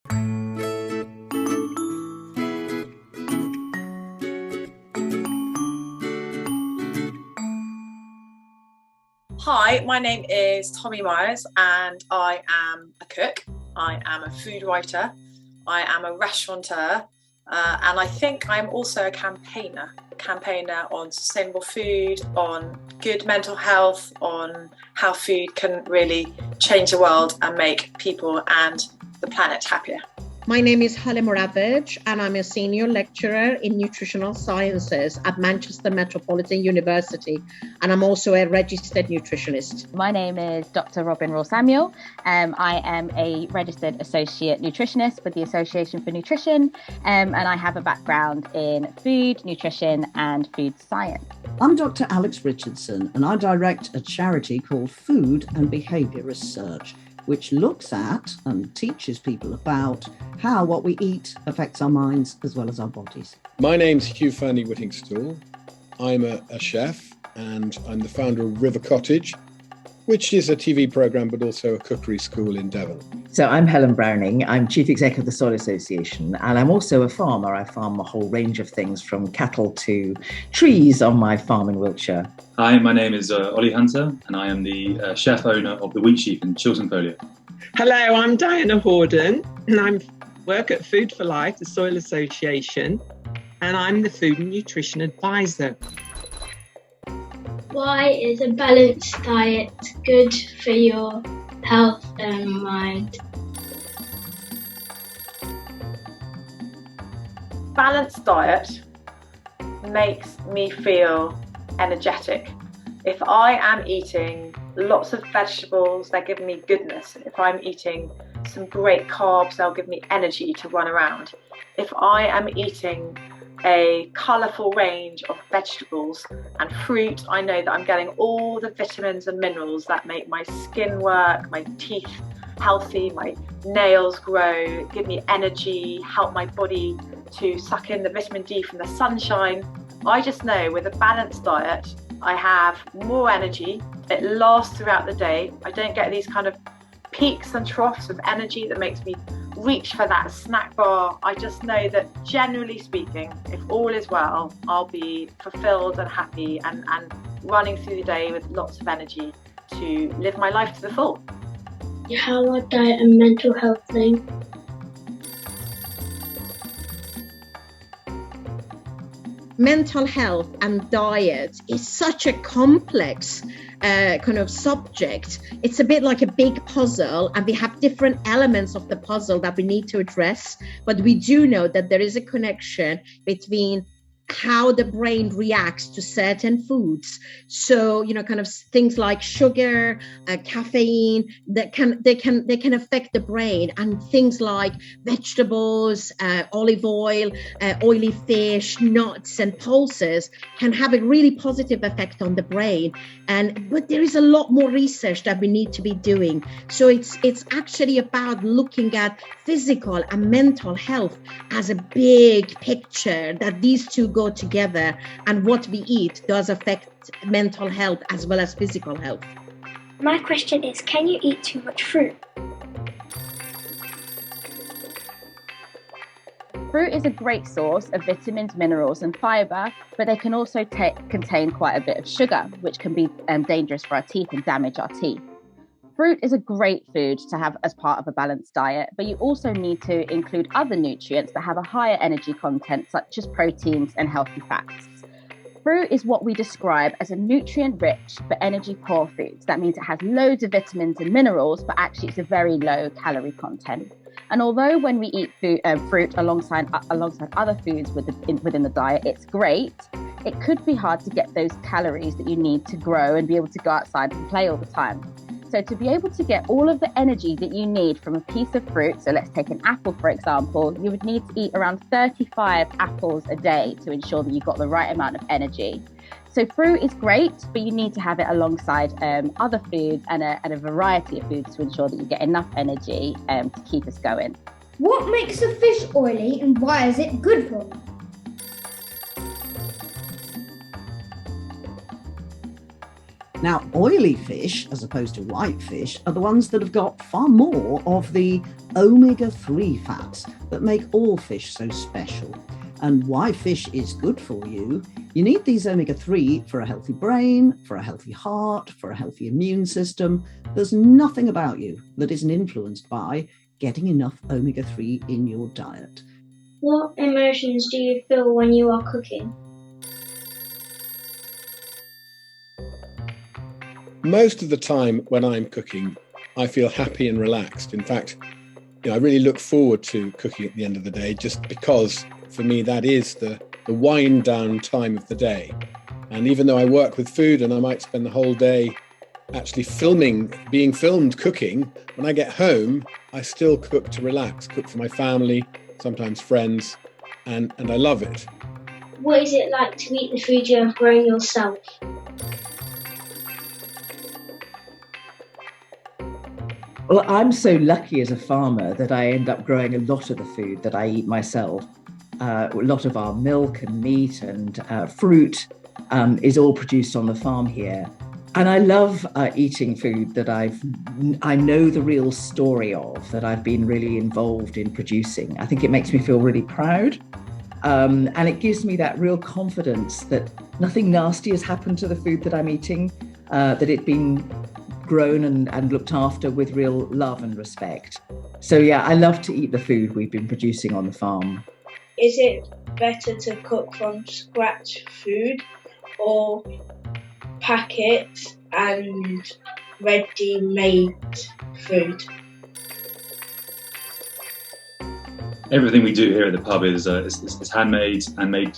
Hi, my name is Tommy Myers and I am a cook, I am a food writer, I am a restaurateur, and I think I'm also a campaigner on sustainable food, on good mental health, on how food can really change the world and make people and the planet happier. My name is Halle Moravec and I'm a senior lecturer in nutritional sciences at Manchester Metropolitan University, and I'm also a registered nutritionist. My name is Dr. Robin Raw Samuel. I am a registered associate nutritionist with the Association for Nutrition, and I have a background in food, nutrition and food science. I'm Dr. Alex Richardson and I direct a charity called Food and Behaviour Research, which looks at and teaches people about how what we eat affects our minds as well as our bodies. My name's Hugh Fanny Whittingstall. I'm a chef and I'm the founder of River Cottage, which is a TV programme but also a cookery school in Devon. So I'm Helen Browning, I'm Chief Exec of the Soil Association, and I'm also a farmer. I farm a whole range of things from cattle to trees on my farm in Wiltshire. Hi, my name is Ollie Hunter and I am the chef owner of The Wheat Sheaf in Chiltern Folio. Hello, I'm Diana Horden and I work at Food for Life, the Soil Association, and I'm the Food and Nutrition Advisor. Why is a balanced diet good for your health and mind? Balanced diet makes me feel energetic. If I am eating lots of vegetables, they give me goodness. If I'm eating some great carbs, they'll give me energy to run around. If I am eating a colourful range of vegetables and fruit, I know that I'm getting all the vitamins and minerals that make my skin work, my teeth healthy, my nails grow, give me energy, help my body to suck in the vitamin D from the sunshine. I just know with a balanced diet, I have more energy, it lasts throughout the day. I don't get these kind of peaks and troughs of energy that makes me reach for that snack bar. I just know that generally speaking, if all is well, I'll be fulfilled and happy and running through the day with lots of energy to live my life to the full. How are diet and mental health linked? Mental health and diet is such a complex kind of subject. It's a bit like a big puzzle, and we have different elements of the puzzle that we need to address. But we do know that there is a connection between how the brain reacts to certain foods. So, kind of things like sugar, caffeine, they can affect the brain, and things like vegetables, olive oil, oily fish, nuts and pulses can have a really positive effect on the brain. But there is a lot more research that we need to be doing. So it's actually about looking at physical and mental health as a big picture, that these two go together, and what we eat does affect mental health as well as physical health. My question is, can you eat too much fruit? Fruit is a great source of vitamins, minerals and fibre, but they can also contain quite a bit of sugar, which can be dangerous for our teeth and damage our teeth. Fruit is a great food to have as part of a balanced diet, but you also need to include other nutrients that have a higher energy content, such as proteins and healthy fats. Fruit is what we describe as a nutrient-rich but energy-poor food. That means it has loads of vitamins and minerals, but actually it's a very low calorie content. And although when we eat fruit alongside other foods within the diet, it's great, it could be hard to get those calories that you need to grow and be able to go outside and play all the time. So to be able to get all of the energy that you need from a piece of fruit, so let's take an apple, for example, you would need to eat around 35 apples a day to ensure that you got the right amount of energy. So fruit is great, but you need to have it alongside other foods and a variety of foods to ensure that you get enough energy to keep us going. What makes a fish oily and why is it good for them? Now, oily fish, as opposed to white fish, are the ones that have got far more of the omega-3 fats that make all fish so special. And why fish is good for you, you need these omega-3 for a healthy brain, for a healthy heart, for a healthy immune system. There's nothing about you that isn't influenced by getting enough omega-3 in your diet. What emotions do you feel when you are cooking? Most of the time when I'm cooking, I feel happy and relaxed. In fact, I really look forward to cooking at the end of the day, just because for me that is the wind down time of the day. And even though I work with food and I might spend the whole day actually being filmed cooking, when I get home, I still cook to relax, cook for my family, sometimes friends, and I love it. What is it like to eat the food you have grown yourself? Well, I'm so lucky as a farmer that I end up growing a lot of the food that I eat myself. A lot of our milk and meat and fruit is all produced on the farm here. And I love eating food that I know the real story of, that I've been really involved in producing. I think it makes me feel really proud. And it gives me that real confidence that nothing nasty has happened to the food that I'm eating, that it's been grown and looked after with real love and respect. So yeah, I love to eat the food we've been producing on the farm. Is it better to cook from scratch food or packet and ready-made food? Everything we do here at the pub is handmade and made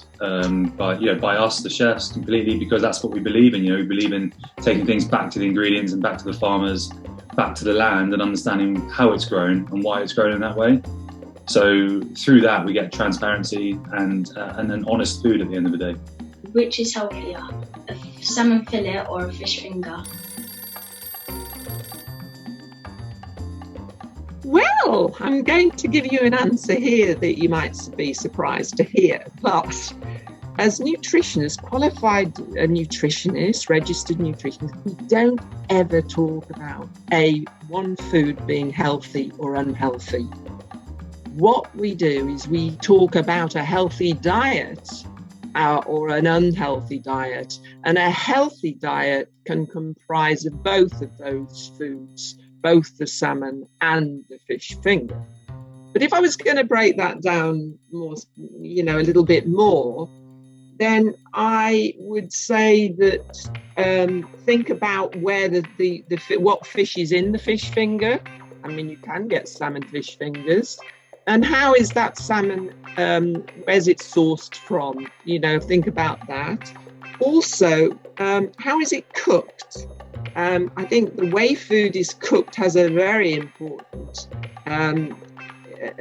by us, the chefs, completely, because that's what we believe in. We believe in taking things back to the ingredients and back to the farmers, back to the land, and understanding how it's grown and why it's grown in that way. So through that, we get transparency and an honest food at the end of the day. Which is healthier, a salmon fillet or a fish finger? Well, I'm going to give you an answer here that you might be surprised to hear. But as nutritionists, qualified nutritionists, registered nutritionists, we don't ever talk about one food being healthy or unhealthy. What we do is we talk about a healthy diet or an unhealthy diet. And a healthy diet can comprise of both of those foods, both the salmon and the fish finger. But if I was going to break that down more, a little bit more, then I would say that think about where what fish is in the fish finger. I mean, you can get salmon fish fingers. And how is that salmon, where's it sourced from? Think about that. Also, how is it cooked? I think the way food is cooked has a very important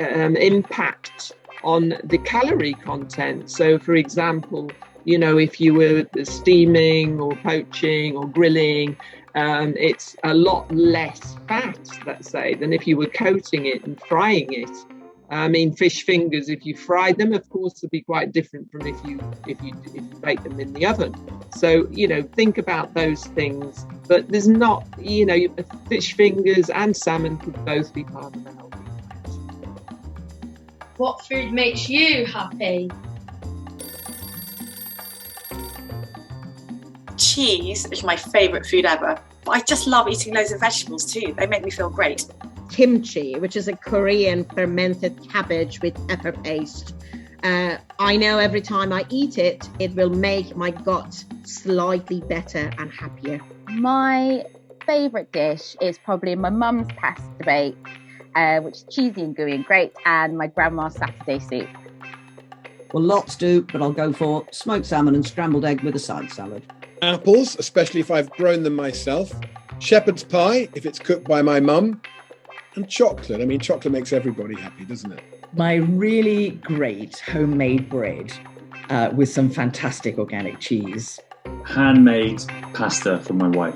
impact on the calorie content. So, for example, if you were steaming or poaching or grilling, it's a lot less fat, let's say, than if you were coating it and frying it. I mean, fish fingers, if you fry them, of course, will be quite different from if you bake them in the oven. So, think about those things. But there's not, fish fingers and salmon could both be part of a healthy diet. What food makes you happy? Cheese is my favourite food ever. But I just love eating loads of vegetables too. They make me feel great. Kimchi, which is a Korean fermented cabbage with pepper paste. I know every time I eat it, it will make my gut slightly better and happier. My favourite dish is probably my mum's pasta bake, which is cheesy and gooey and great, and my grandma's Saturday soup. Well, lots do, but I'll go for smoked salmon and scrambled egg with a side salad. Apples, especially if I've grown them myself. Shepherd's pie, if it's cooked by my mum. And chocolate. I mean, chocolate makes everybody happy, doesn't it? My really great homemade bread with some fantastic organic cheese. Handmade pasta from my wife.